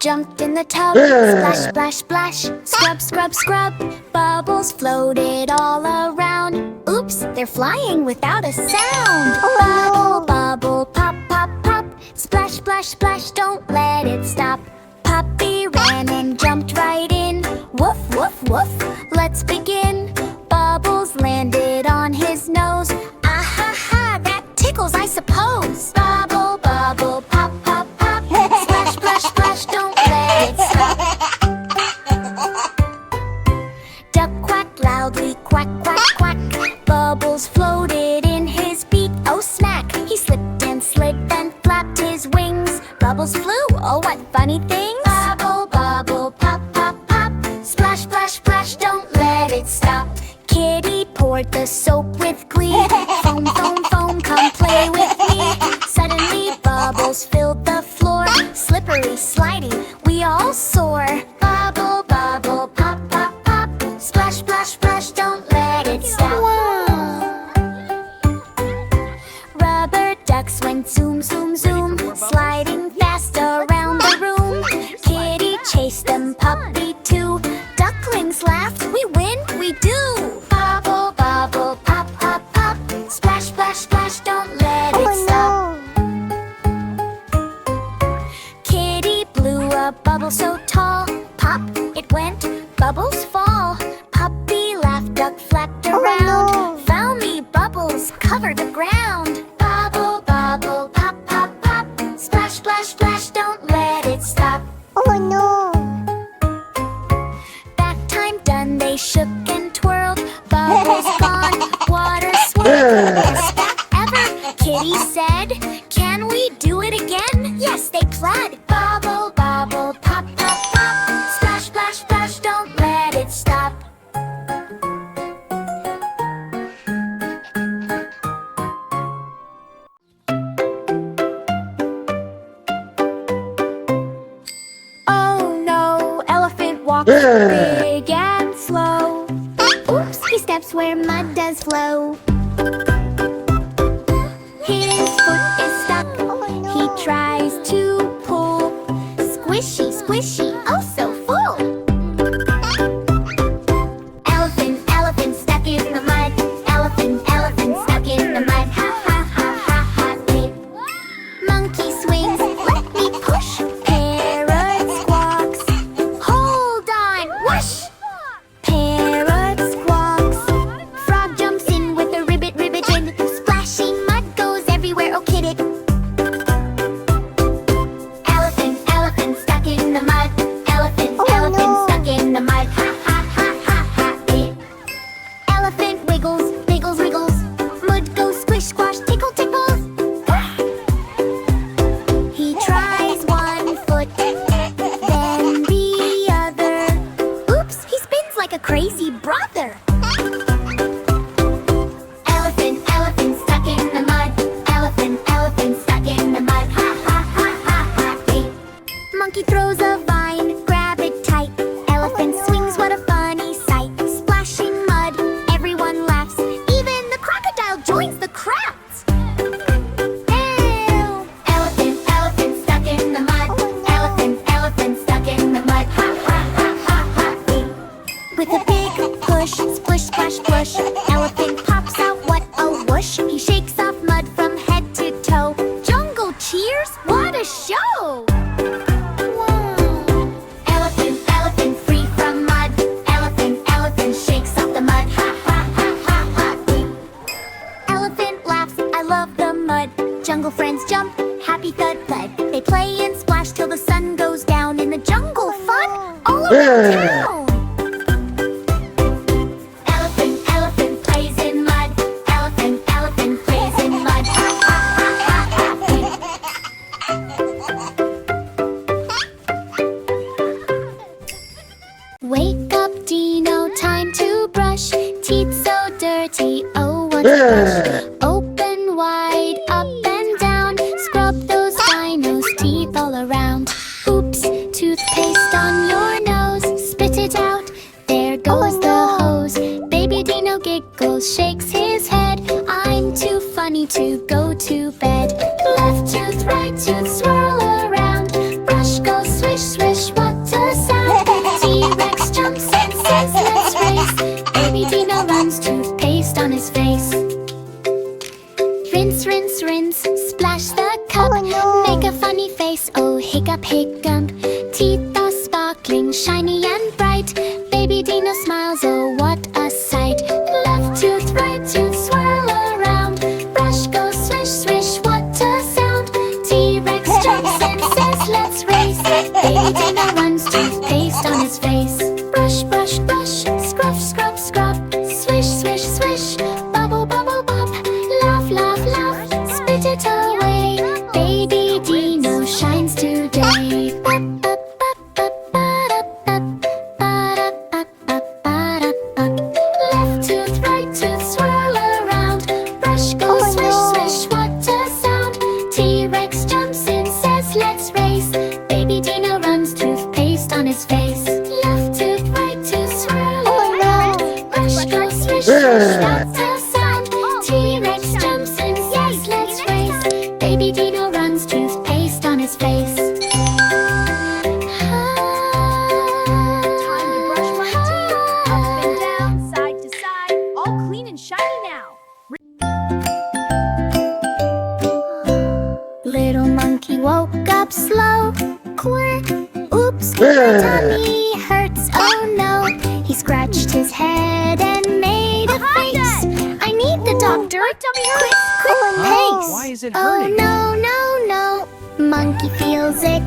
jumped in the tub. Splash, splash, splash, scrub, scrub, scrub. Bubbles floated all around. Oops, they're flying without a sound. Bubble, bubble, pop, pop, pop. Splash, splash, splash, don't let it stop. Puppy ran and jumped right in. Woof, woof, woof, let's begin. Bubbles landed on his nose. Ah ha ha, that tickles, I suppose. Bubble, bubble, pop, pop, pop. Splash, splash, splash, don't let it stop. Duck quacked loudly, quack, quack, quack. Bubbles floated in his beak. Oh smack, he slipped and slid and flapped his wings. Bubbles flew, oh what funny things. Bubble, bubble, pop, pop, pop. Splash, splash, splash, don't let it stop. Kitty poured the soap with glee. Foam, foam, foam, come play with me. Suddenly bubbles filled the floor. Slippery, slidey, we all soar. Bubble, bubble, pop, pop, pop. Splash, splash, splash, don't let it stop. Rubber ducks went zoom, zoom, zoom, sliding fast around the room. Kitty chased them, puppy too. Ducklings laughed, we win, we do. Bubble, bubble, pop, pop, pop. Splash, splash, splash, don't let it stop. Kitty blew a bubble so tall. Pop, it went, bubbles fall. Puppy laughed, duck flapped around. Found me, bubbles covered the ground. Bubble, bubble, pop, pop, pop. Splash, splash, splash, don't let it stop. Oh no! Back time done, they shook and twirled. Bubbles gone, water swirled. Best back ever, Kitty said. Can we do it again? Yes, they pled. Bubble, bubble, pop, pop, pop. Splash, splash, splash, don't let it stop. Oh no, elephant walks big and slow. Oops, he steps where mud does flow. His foot is stuck, he tries to pull. Squishy, squishy, oh so full. Elephant, elephant stuck in the mud. Elephant, elephant stuck in the mud. Ha ha ha ha ha. Monkey swings, let me push. Parrot squawks, hold on, whoosh. Parrot squawks. Frog jumps in with a ribbit, ribbit in. Splashing mud goes everywhere, oh kid it. Elephant, elephant stuck in the mud. Elephant, elephant stuck in the mud. Ha ha ha ha ha. Elephant wiggles, wiggles, wiggles. Mud goes squish, squash, tickle, tickles. He tries one foot, then the other. Oops, he spins like a crazy brother. Elephant, elephant stuck in the mud. Elephant, elephant stuck in the mud. Ha ha ha ha ha. Monkey throws a vine, grab it tight. Elephant swings, what a funny sight. Splashing mud, everyone laughs. Even the crocodile joins the crowds. Elephant, elephant stuck in the mud. Elephant, elephant stuck in the mud. Ha ha ha ha ha. With a big push, splish, splash, flush. Elephant pops out, what a whoosh. He shakes off mud from head to toe. Jungle cheers, what a show! Elephant, elephant free from mud. Elephant, elephant shakes off the mud. Ha ha ha ha ha. Elephant laughs, I love the mud. Jungle friends jump, happy thud thud. They play and splash till the sun goes down. In the jungle fun, all over town. Elephant, elephant plays in mud. Elephant, elephant plays in mud. Ha ha ha ha ha. Wake up, Dino, time to brush. Teeth so dirty, oh what a brush. Open wide, up and down. Scrub those dinos' teeth all around. Oops, toothpaste on your nose. Spit it out, there goes the hose. Baby Dino giggles, shakes his head. I'm too funny to go to bed. Left tooth, right tooth, swirl around. Brush goes swish, swish, rinse, rinse. Splash the cup, make a funny face. Oh, hiccup, hiccup. Teeth are sparkling, shiny and bright. Baby Dino smiles, oh, what a sight. Left tooth, right tooth, swirl around. Brush goes swish, swish, what a sound. T-Rex jumps and says, let's race. Baby Dino runs, toothpaste on his face. Brush, brush, brush, scrub, scrub, scrub. Swish, swish, swish, bubble, bubble, bub. Laugh, laugh, laugh, spit it away. Baby Dino shines today. Left tooth, right tooth, swirl around. Brush goes swish, swish, what a sound. T-Rex jumps in, says let's race. Baby Dino runs, toothpaste on his face. Left tooth, right tooth, swirl around. Brush goes swish, swish, what a sound. T-Rex jumps in, says let's race. Baby Dino runs, toothpaste on his face. Little monkey woke up slow. Quirk, oops, my tummy hurts, oh no. He scratched his head and made a face. I need the doctor. Quick, quick pace. Why is it Oh hurting? no, no, no. Monkey feels ick.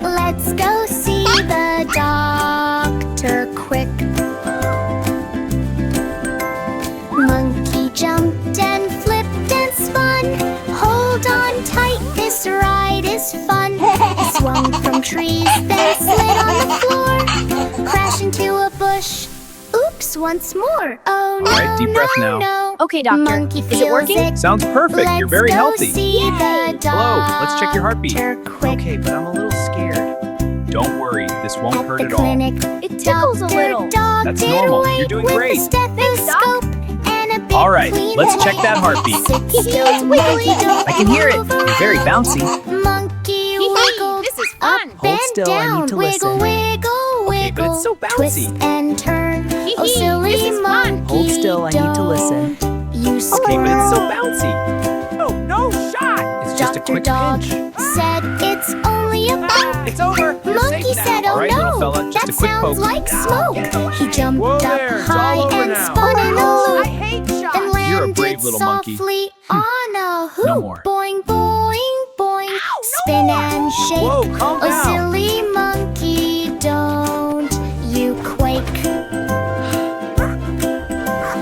Let's go see the doctor quick. Monkey jumped and flipped and spun. Hold on tight, this ride is fun. He swung from trees, then slid on the floor. Crash into a bush. Oops, once more. Oh no, All right, deep breath no, now. no. Okay, doctor. Monkey Is it feels working? ick. Sounds perfect. You're very healthy. Let's go see the doctor. Hello, let's check your heartbeat. Quick. Okay, but I'm a little scared. Don't worry, this won't At hurt the at all. clinic, It tickles a Dr. little. Dog That's did normal. wait You're doing with great. a stethoscope and a big All right, clean let's check that head. heartbeat. Sit still, wiggly, don't I can hear it. move You're very around. bouncy. Monkey wiggled This is up fun. Hold and still, I down. need to Wiggle, listen. wiggle, wiggle. Okay, but it's so bouncy. Twist and turn. Oh, Hee-hee, silly this is fun. monkey, Hold still, I need to listen. don't You Okay, but it's so squirrel. bouncy. Oh, no shot. It's just a Dr. quick Dog pinch. said it's only a poke. It's over. You're Monkey safe said, now. oh All right, no, little fella, just that a quick sounds poke. like smoke. He jumped Whoa up there, it's all high over and now. spun in a loop. hate And You're a landed brave little monkey. softly on a hoop. No more. Boing, boing, boing. Spin and shake. Whoa, calm Oh, down. silly monkey, don't you quake.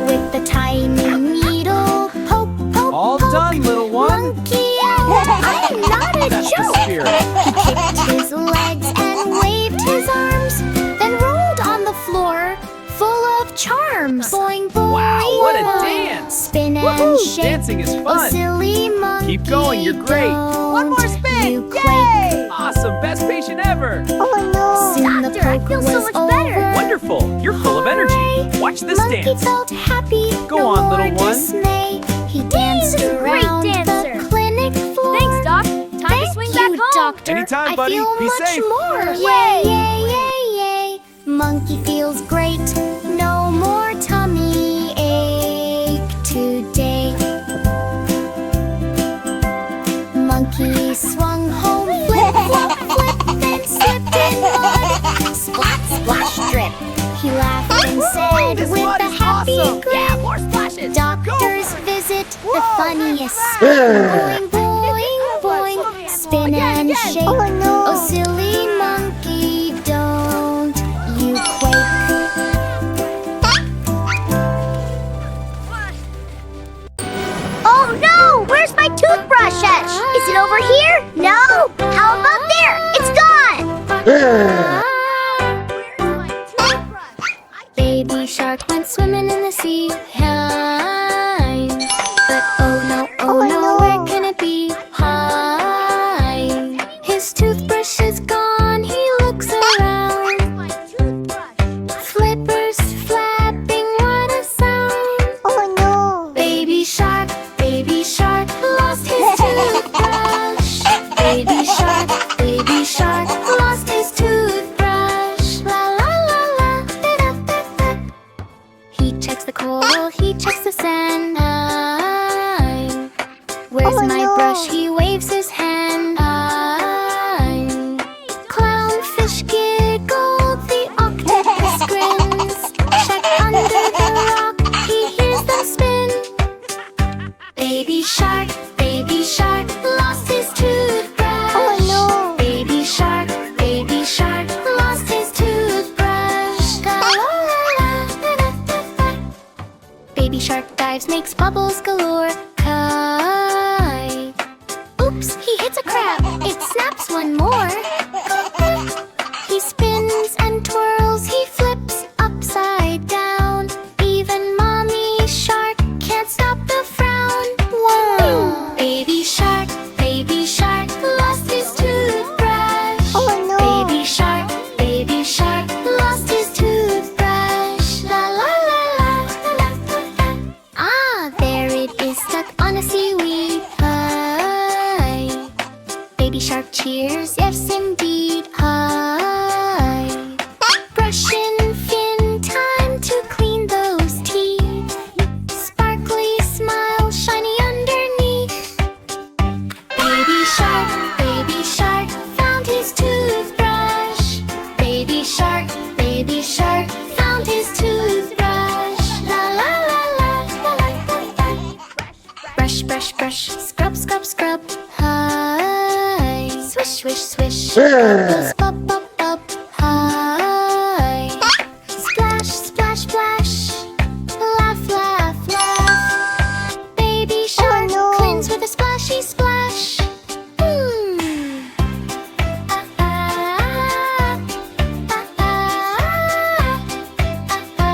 With the tiny needle, poke, poke, All poke. done, little one. Monkey out. I'm not a That's the joke. spirit. He kicked his legs and waved his arms, then rolled on the floor, full of charms. Boing, boing, Wow, what a boing. dance. Spin and Woohoo, shake. dancing is Oh, fun. silly monkey, Keep going, you're great. One more spin. You quake. Yay! Awesome, best patient ever. Soon the Doctor, I poke feel so was much over. better. Wonderful, you're full of energy. Watch this Monkey dance. felt happy. Go no on, more little one. dismay. He danced this is a great around dancer. the clinic floor. Thanks, Doc. Time to Thank swing you, back home. Doctor. Anytime, I buddy. feel Be much safe. more. Yay. Yay, yay, yay, yay. Monkey feels great. No more tummy ache today. Monkey swung home, flip, flop, flip, then slipped in mud. Splat, splash, drip. He laughed and said This with mud a is happy awesome. grin. Yeah, more splashes. Doctors visit the funniest. Boing, boing, boing. Spin and shake. Oh, silly monkey, don't you quake. Oh no! Where's my toothbrush at? Is it over here? No! How about there? It's gone! Baby shark went swimming in the sea. Hi. But oh no, where can it be? Hi. His toothbrush is gone. He looks around. Flippers flapping, what a sound. Oh no! Baby shark lost his toothbrush. Baby shark lost his toothbrush. La la la la, da da da da. He checks the coral, he checks the sand. Where's Oh, my no. brush? He waves his hand. Clownfish giggle, the octopus grins. Check under the rock, he hears them spin. Baby shark, lost his toothbrush. Oh, no. Baby shark, lost his toothbrush. La-la-la-la-la-la-la. Baby shark dives, makes bubbles galore. Kite. Oops, he hits a crab. It snaps one more. He spins and twirls, he flips upside down. Even mommy shark can't stop the frown. Wow! Baby shark, lost his toothbrush. Oh, no. Baby shark, lost his toothbrush. La la la la la la la. Ah, there it is, stuck on a seaweed pie. Baby shark cheers, yes indeed. Hi. Brush and fin, time to clean those teeth. Sparkly smile, shiny underneath. Baby shark, found his toothbrush. Baby shark, found his toothbrush. La la la la la la la la. Brush, brush, brush, scrub, scrub, scrub. Hi. Swish, swish, swish. Bubbles, bub, bub, bub. Hi. Splash, splash, splash. Laugh, laugh, laugh. Baby shark no. cleans with a splashy splash. Hmm. Ah, ah, ah, ah, ah, ah.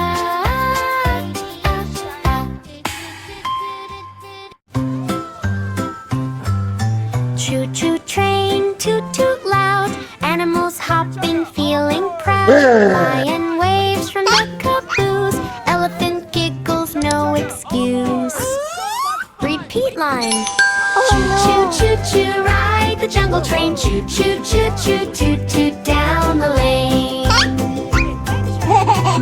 Choo choo train, toot toot loud. Animals hopping, feeling proud. Lion waves from the caboose. Elephant giggles, no excuse. Repeat line. Choo choo choo choo, ride the jungle train. Choo choo choo choo, toot toot down the lane.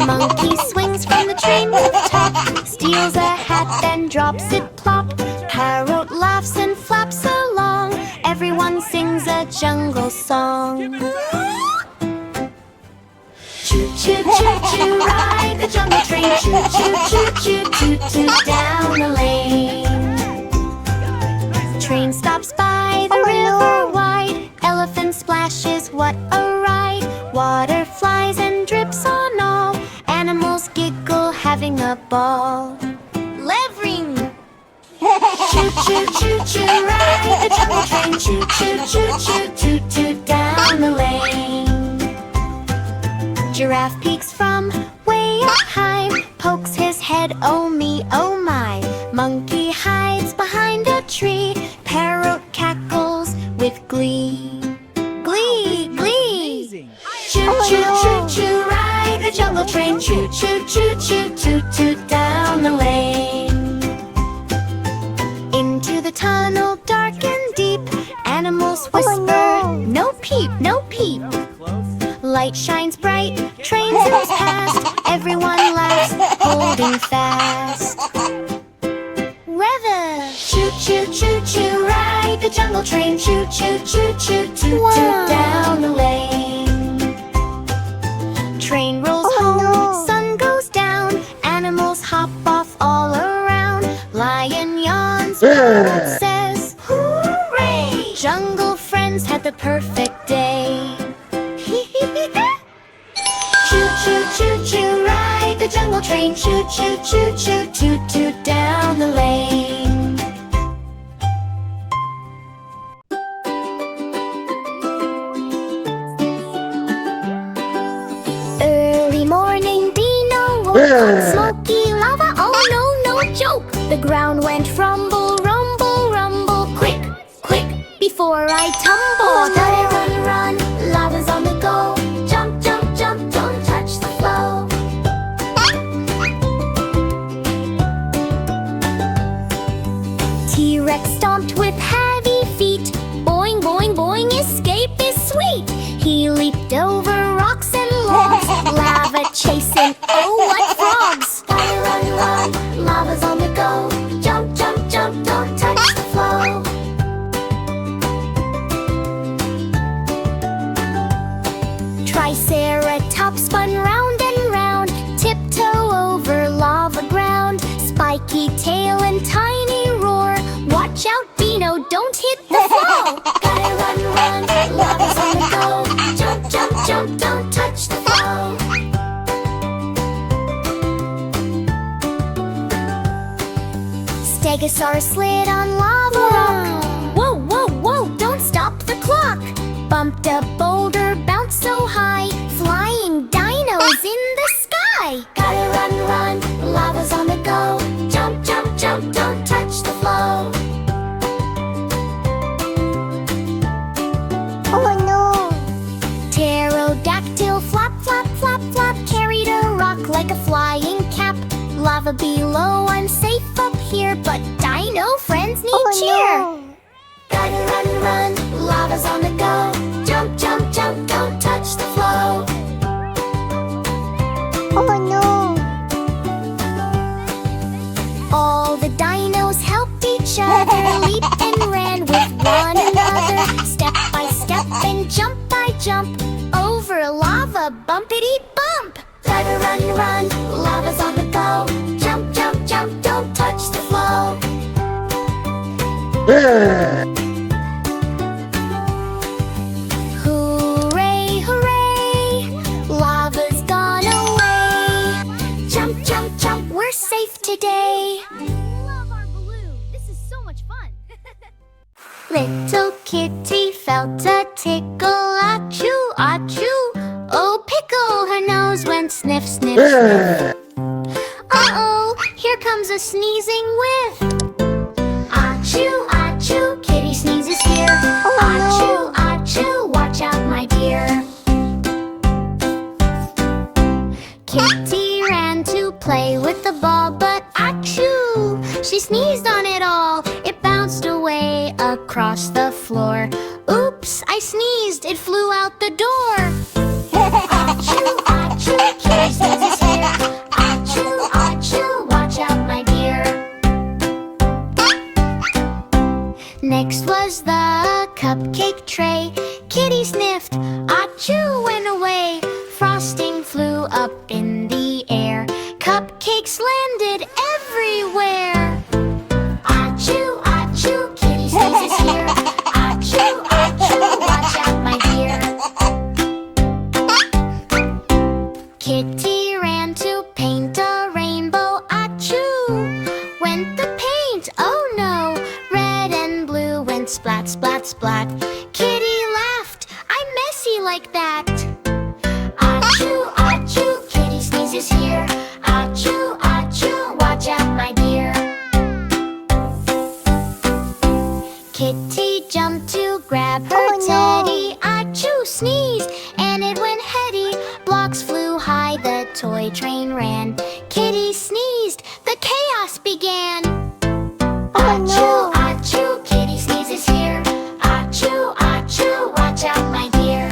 Monkey swings from the train with the top. Steals a hat, then drops it plop. Parrot laughs and flaps along. Everyone sings a jungle song. Choo choo choo choo, ride the jungle train. Choo choo choo choo, toot toot down the lane. Train stops by the river wide. Elephant splashes, what a ride. Water flies and drips on all. Animals giggle, having a ball. Levering. Choo choo choo choo, ride the jungle train. Choo choo choo choo, toot toot down the lane. Giraffe peeks from way up high, pokes his head, oh me, oh my. Monkey hides behind a tree, parrot cackles with glee. Glee, glee. Choo choo choo choo, ride the jungle train. Choo choo choo choo, toot toot down the lane. Into the tunnel, dark and deep, animals whisper, no peep, no peep. Light shines bright, train zooms past. Everyone laughs, holding fast. Rev! Choo choo choo choo, ride the jungle train. Choo choo choo choo, toot toot down the lane. Train rolls home, sun goes down. Animals hop off all around. Lion yawns, parrot says, hooray! Jungle friends had the perfect day. Choo choo choo choo, ride the jungle train. Choo choo choo choo, toot toot down the lane. Early morning, Dino woke on smoky lava. Oh no, no joke! The ground went rumble, rumble, rumble. Quick, quick, before I tumble. Gotta run, run, lava's on the go. Jump, jump, jump, don't touch the flow. T-Rex stomped with heavy feet. Boing, boing, boing, escape is sweet. He leaped over rocks and logs. Lava chasing, oh what frogs. Gotta run, run, lava's on the go. Jump, jump, jump, don't touch the flow. dinosaur slid on lava rock. Whoa, whoa, whoa, don't stop the clock. Bumped a boulder, bounced so high. Flying dinos in the sky. Gotta run, run, lava's on the go. Jump, jump, jump, don't touch the flow. Oh no! Pterodactyl flap, flap, flap, flap. Carried a rock like a flying cap. Lava below, I'm safe up here, but dino friends need cheer. No! Gotta run, run, lava's on the go. Jump, jump, jump, don't touch the flow. Oh no! All the dinos helped each other, leaped and ran with one another. Step by step and jump by jump, over lava, bumpity bump. Gotta run, run, lava's on the go. Jump, jump, jump, don't touch the flow. Hooray, hooray, lava's gone away. Jump, jump, jump, we're safe today. I love our balloon. This is so much fun. Little kitty felt a tickle, achoo, achoo. Oh, pickle, her nose went sniff, sniff, sniff. Uh-oh, here comes a sneezing whiff. Achoo, achoo, kitty sneezes here. Achoo, achoo, watch out, my dear. Kitty ran to play with the ball, but achoo, she sneezed on it all. It bounced away across the floor. Oops, I sneezed, it flew out the door. Achoo, achoo, kitty sneezes here. Achoo, achoo, watch out, my dear. Next was the cupcake tray. Kitty sniffed, achoo, went away. Frosting flew up in the air. Cupcakes landed everywhere. Achoo, achoo, kitty sneezes here. Achoo, achoo, watch out, my dear. Kitty ran to paint a rainbow. Achoo, went the paint, oh no. Red and blue went splat, splat, splat. Kitty laughed, I'm messy like that. Achoo, achoo, kitty sneezes here. Achoo, achoo, watch out, my dear. Kitty jumped to grab her teddy. Achoo, sneezed, and it went heady. Blocks flew high, the toy train ran. Kitty sneezed, the chaos began. Achoo, achoo, kitty sneezes here. Achoo, achoo, watch out, my dear.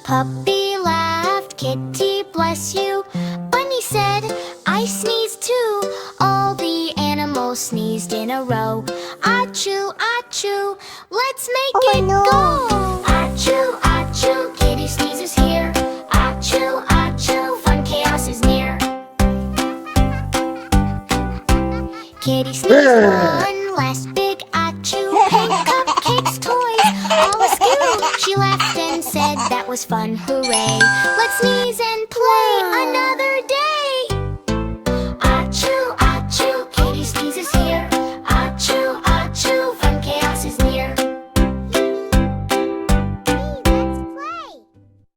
Puppy laughed, Kitty bless you. Bunny said, I sneezed too. All the animals sneezed in a row. Achoo, achoo, let's make it go. Achoo, achoo, Kitty sneezes here. Achoo, achoo, fun chaos is near. Kitty sneezed one last big achoo. Pink cupcakes, toys, all askew. She laughed and said that was fun, hooray. Let's sneeze and play another